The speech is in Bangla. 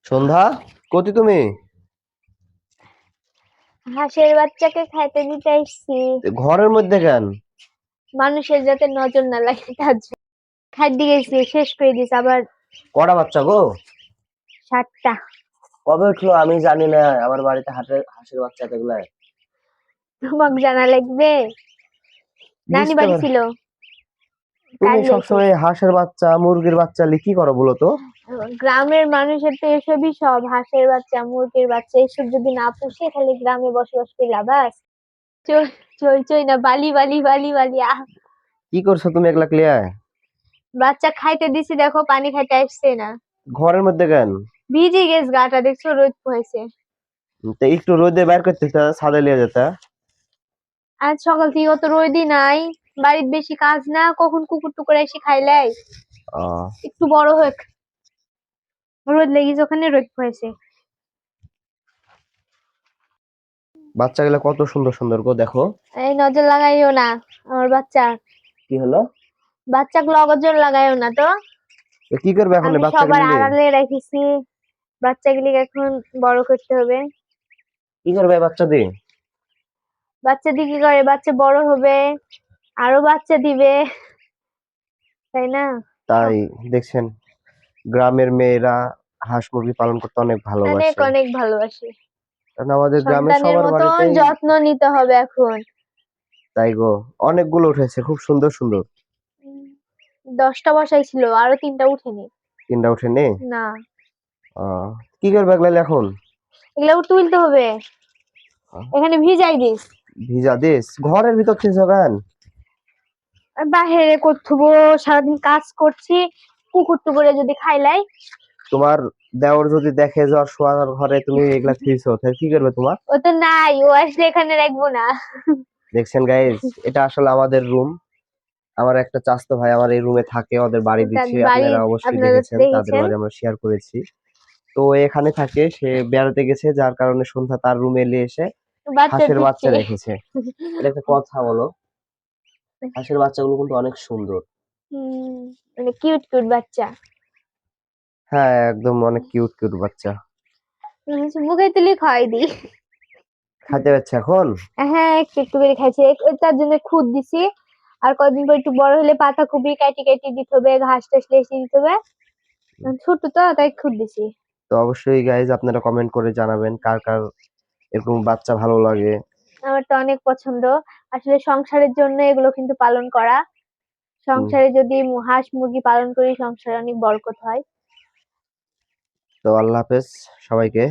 সন্ধ্যা, কোথায় তুমি? হাঁসের বাচ্চাকে খাইতে দিতে আসছি। ঘরের মধ্যে কেন? মানুষের যাতে নজর না লাগে তার জন্য। খাইতে গেছি, শেষ করে দিস আবার। কটা বাচ্চা গো? 7টা। কবে উঠলো আমি জানি না, আমার বাড়িতে হাঁসের বাচ্চা এতগুলা। তোমাকে জানা লাগবে? নানি বুঝতে বাড়ি পার, ছিল, তুমি কাজ গেছে। সবসময় হাঁসের বাচ্চা মুরগির বাচ্চা কি করো বলো তো? গ্রামের মানুষের তো এসবই সব, হাঁসের বাচ্চা মুরগির বাচ্চা এসব যদি না পুষে তাহলে গ্রামে বসবাস করে লাভ আছে? চই চই চই না, বালি বালি বালি বালি কি করছো তুমি একলা ক্লিয়ার? বাচ্চা খাইতে দিছি, দেখো পানি খাইতে আসছে না। ঘরের মধ্যে কেন? ভিজে গেছে গাটা, দেখছো রোদ পোহাইছে। তো একটু রোদে বাইর করতে ছাদে লিয়ে যেতা। আজ সকাল থেকে অত রোদই নাই, বাড়ির বেশি কাজ না, কখন কুকুর টুকুর এসে খাইলাই। আহ একটু বড় হোক, রোদ লেগেছে ওখানে, রোদ হয়েছে। বাচ্চাগুলো কত সুন্দর সুন্দর গো, দেখো। এই নজর লাগাইও না আমার বাচ্চা, কি হলো? বাচ্চাকে নজর লাগাইও না তো। তো কি করবে এখন এই আমি সবার বাচ্চাগুলো নিয়ে? আড়ালে রেখেছি, বাচ্চাগুলিকে এখন বড় করতে হবে। কি করবে এই বাচ্চা দিয়ে? বাচ্চা দিয়ে কি করে, বাচ্চা বড় হবে, আরো বাচ্চা দিবে, তাই না? তাই দেখছেন, গ্রামের মেয়েরা হাঁস মুরগি পালন করতে অনেক অনেক ভালোবাসে। অনেক ভালোবাসি। কারণ আমাদের গ্রামের সন্তানের সবার মতন বাড়িতেই। যত্ন নিতে হবে এখন। তাই গো, অনেকগুলো উঠেছে, খুব সুন্দর সুন্দর। 10টা বসাইছিল, আরো 3টা উঠেনি। তিনটা উঠেনি? না, আহ কি করবে এগুলা এখন? এগুলো তুলতে হবে, আহ, এখানে ভিজাই দিস। ভিজা দিস ঘরের ভিতর থেকে কেন? বাহিরে করথুবো, সারাদিন কাজ করছি, কুকুর টুকুরে যদি খাইলাই। তোমার দেওর যদি দেখে যে ওর শোয়ার ঘরে তুমি এগুলা থুইছো, তাহলে কি করবে তোমার? ও তো নাই, ও আসলে এখানে রাখবো না। দেখছেন গাইস, এটা আসলে আমাদের রুম। আমার একটা চাচাতো ভাই আমার এই রুমে থাকে, ওদের বাড়ি তার দিচ্ছে, বাড়ি, আপনারা অবশ্যই আপনারা তো দেখেছেন, তাদের দেখেছেন। বাড়ি আমরা শেয়ার করেছি। তো ও এখানে থাকে, সে বেড়াতে গেছে, যার কারণে সন্ধ্যা তার রুমে এলে এসে বাচ্চা হাঁসের বাচ্চা দিচ্ছে। রেখেছে। এটা একটা কথা বলো, হাঁসের বাচ্চাগুলো কিন্তু অনেক সুন্দর। মানে কিউট কিউট বাচ্চা। হ্যাঁ, একদম অনেক কিউট কিউট বাচ্চা। মুখে তুলি খাওয়াই দিই। খাইতে পারছে এখন? হ্যাঁ, একটু একটু করে খাইছে, তার জন্য খুদ দিছি। আর কদিন পর একটু বড় হলে পাতা কপি কাটি কাটি দিতে হবে, ঘাস টাস লেসে দিতে হবে। ছোট তো, তাই খুদ দিছি। তো অবশ্যই গাইজ আপনারা কমেন্ট করে জানাবেন কার কার এরকম বাচ্চা ভালো লাগে। আমার তো অনেক পছন্দ। আসলে সংসারের জন্য এগুলো কিন্তু পালন করা। হুম, সংসারে যদি হাঁস মুরগি পালন করি, সংসারে অনেক বরকত হয়। তো আল্লাহ হাফেজ সবাইকে।